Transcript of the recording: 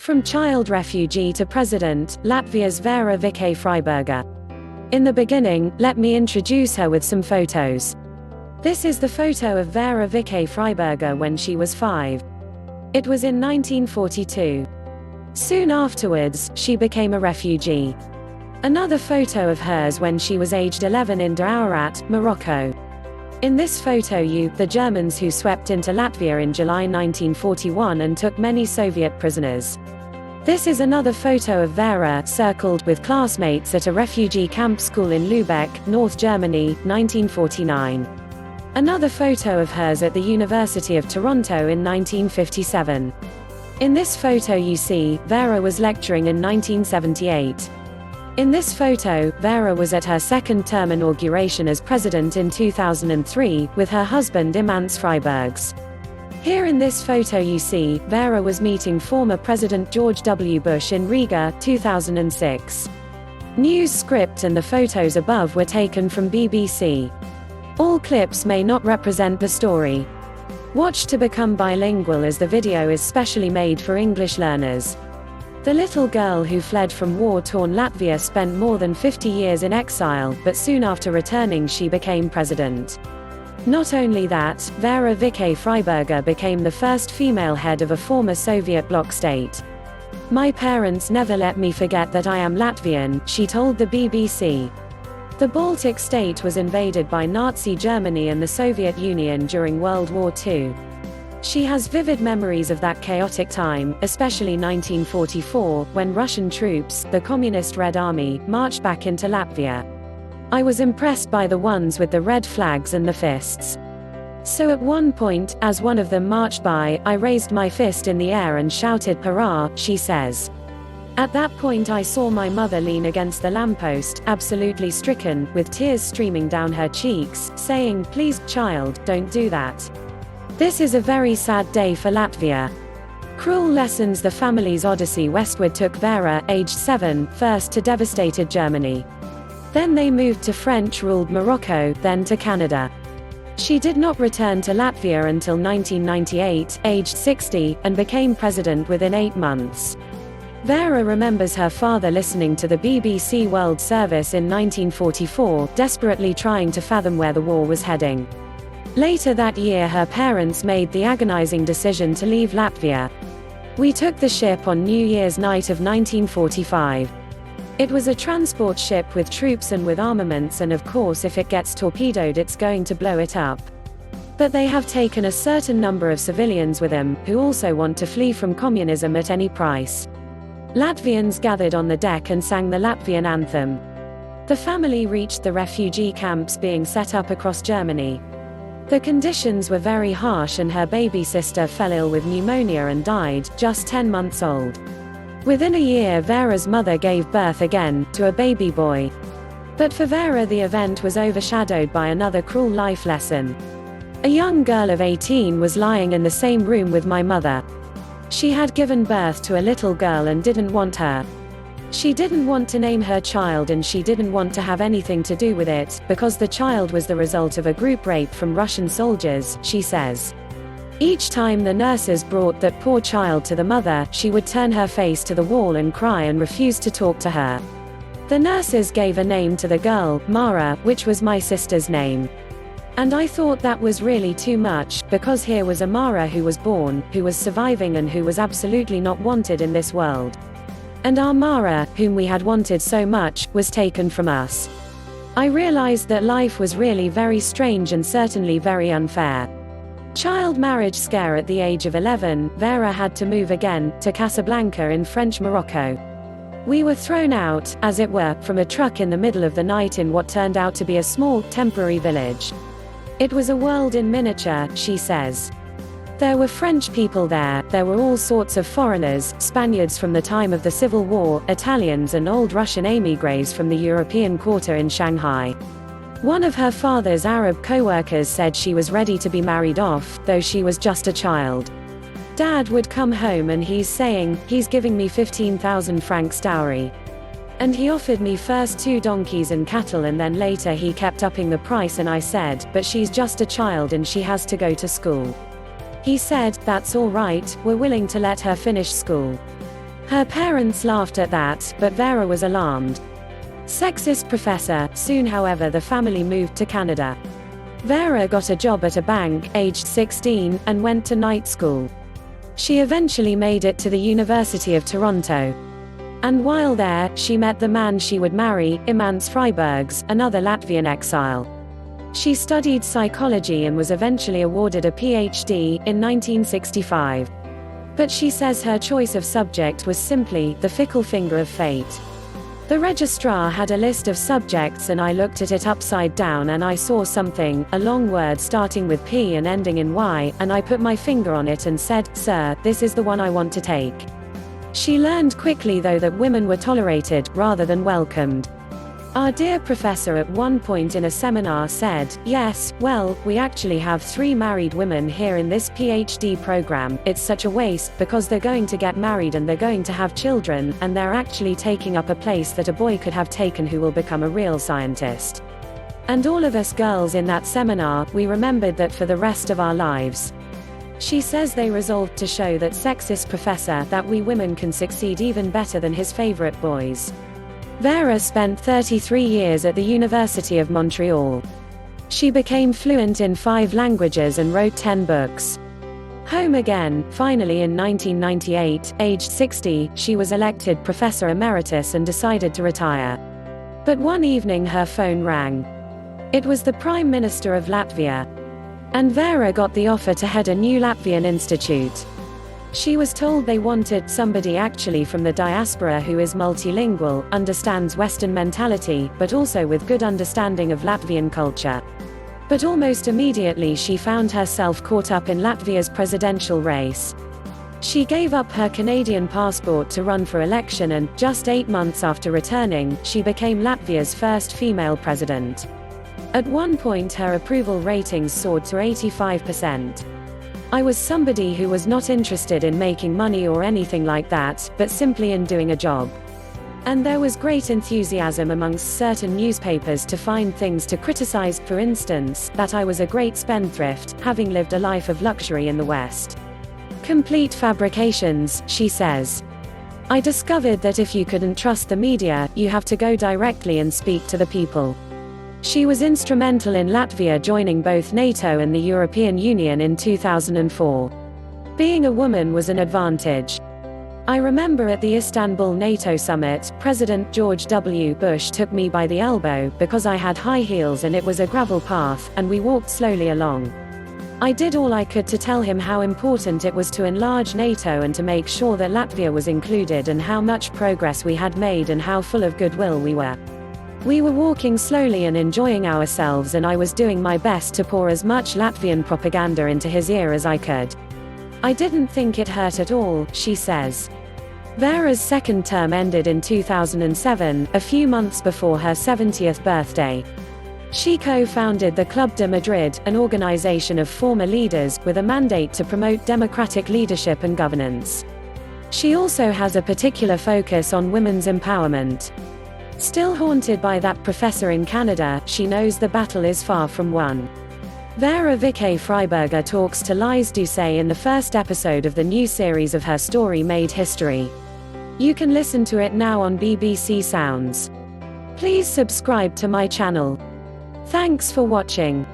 From child refugee to president, Latvia's Vaira Vike-Freiberga. In the beginning, let me introduce her with some photos. This is the photo of Vaira Vike-Freiberga when she was 5. It was in 1942. Soon afterwards, she became a refugee. Another photo of hers when she was aged 11 in Daourat, Morocco. In this photo the Germans who swept into Latvia in July 1941 and took many Soviet prisoners. This is another photo of Vaira, circled with classmates at a refugee camp school in Lübeck, North Germany, 1949. Another photo of hers at the University of Toronto in 1957. In this photo you see, Vaira was lecturing in 1978. In this photo, Vaira was at her second term inauguration as president in 2003, with her husband Imants Freibergs. Here in this photo you see, Vaira was meeting former President George W. Bush in Riga, 2006. News script and the photos above were taken from BBC. All clips may not represent the story. Watch to become bilingual, as the video is specially made for English learners. The little girl who fled from war-torn Latvia spent more than 50 years in exile, but soon after returning she became president. Not only that, Vaira Vike-Freiberga became the first female head of a former Soviet bloc state. "My parents never let me forget that I am Latvian," she told the BBC. The Baltic state was invaded by Nazi Germany and the Soviet Union during World War II. She has vivid memories of that chaotic time, especially 1944, when Russian troops, the Communist Red Army, marched back into Latvia. "I was impressed by the ones with the red flags and the fists. So at one point, as one of them marched by, I raised my fist in the air and shouted hurrah," she says. "At that point I saw my mother lean against the lamppost, absolutely stricken, with tears streaming down her cheeks, saying, 'Please, child, don't do that.' This is a very sad day for Latvia." Cruel lessons. The family's odyssey westward took Vaira, aged 7, first to devastated Germany. Then they moved to French-ruled Morocco, then to Canada. She did not return to Latvia until 1998, aged 60, and became president within 8 months. Vaira remembers her father listening to the BBC World Service in 1944, desperately trying to fathom where the war was heading. Later that year her parents made the agonizing decision to leave Latvia. "We took the ship on New Year's night of 1945. It was a transport ship with troops and with armaments, and of course if it gets torpedoed it's going to blow it up. But they have taken a certain number of civilians with them, who also want to flee from communism at any price." Latvians gathered on the deck and sang the Latvian anthem. The family reached the refugee camps being set up across Germany. The conditions were very harsh and her baby sister fell ill with pneumonia and died, just 10 months old. Within a year Vaira's mother gave birth again, to a baby boy. But for Vaira the event was overshadowed by another cruel life lesson. "A young girl of 18 was lying in the same room with my mother. She had given birth to a little girl and didn't want her. She didn't want to name her child and she didn't want to have anything to do with it, because the child was the result of a group rape from Russian soldiers," she says. Each time the nurses brought that poor child to the mother, she would turn her face to the wall and cry and refuse to talk to her. The nurses gave a name to the girl, Mara, which was my sister's name. And I thought that was really too much, because here was a Mara who was born, who was surviving and who was absolutely not wanted in this world. And our Mara, whom we had wanted so much, was taken from us. I realized that life was really very strange and certainly very unfair. Child marriage scare. At the age of 11, Vaira had to move again, to Casablanca in French Morocco. "We were thrown out, as it were, from a truck in the middle of the night in what turned out to be a small, temporary village. It was a world in miniature," she says. "There were French people there were all sorts of foreigners, Spaniards from the time of the Civil War, Italians and old Russian émigrés from the European Quarter in Shanghai. One of her father's Arab co-workers said she was ready to be married off, though she was just a child. Dad would come home and he's saying, he's giving me 15,000 francs dowry. And he offered me first 2 donkeys and cattle and then later he kept upping the price and I said, but she's just a child and she has to go to school. He said, that's all right, we're willing to let her finish school. Her parents laughed at that, but Vaira was alarmed. Sexist professor. Soon, however, the family moved to Canada. Vaira got a job at a bank, aged 16, and went to night school. She eventually made it to the University of Toronto. And while there, she met the man she would marry, Vīķe-freiberga, another Latvian exile. She studied psychology and was eventually awarded a PhD in 1965. But she says her choice of subject was simply the fickle finger of fate. The registrar had a list of subjects and I looked at it upside down and I saw something, a long word starting with P and ending in Y, and I put my finger on it and said, "Sir, this is the one I want to take." She learned quickly though that women were tolerated, rather than welcomed. Our dear professor at one point in a seminar said, "Yes, well, we actually have 3 married women here in this PhD program. It's such a waste, because they're going to get married and they're going to have children, and they're actually taking up a place that a boy could have taken who will become a real scientist." And all of us girls in that seminar, we remembered that for the rest of our lives. She says they resolved to show that sexist professor that we women can succeed even better than his favorite boys. Vaira spent 33 years at the University of Montreal. She became fluent in 5 languages and wrote 10 books. Home again, finally in 1998, aged 60, she was elected Professor Emeritus and decided to retire. But one evening her phone rang. It was the Prime Minister of Latvia. And Vaira got the offer to head a new Latvian institute. She was told they wanted somebody actually from the diaspora who is multilingual, understands Western mentality, but also with good understanding of Latvian culture. But almost immediately she found herself caught up in Latvia's presidential race. She gave up her Canadian passport to run for election and, just 8 months after returning, she became Latvia's first female president. At one point her approval ratings soared to 85%. I was somebody who was not interested in making money or anything like that, but simply in doing a job. And there was great enthusiasm amongst certain newspapers to find things to criticize, for instance, that I was a great spendthrift, having lived a life of luxury in the West. Complete fabrications, she says. I discovered that if you couldn't trust the media, you have to go directly and speak to the people. She was instrumental in Latvia joining both NATO and the European Union in 2004. Being a woman was an advantage. I remember at the Istanbul NATO summit, President George W. Bush took me by the elbow, because I had high heels and it was a gravel path, and we walked slowly along. I did all I could to tell him how important it was to enlarge NATO and to make sure that Latvia was included and how much progress we had made and how full of goodwill we were. We were walking slowly and enjoying ourselves, and I was doing my best to pour as much Latvian propaganda into his ear as I could. I didn't think it hurt at all, she says. Vaira's second term ended in 2007, a few months before her 70th birthday. She co-founded the Club de Madrid, an organization of former leaders, with a mandate to promote democratic leadership and governance. She also has a particular focus on women's empowerment. Still haunted by that professor in Canada, she knows the battle is far from won. Vaira Vike-Freiberga talks to Lise Doucet in the first episode of the new series of her story Made History. You can listen to it now on BBC Sounds. Please subscribe to my channel. Thanks for watching.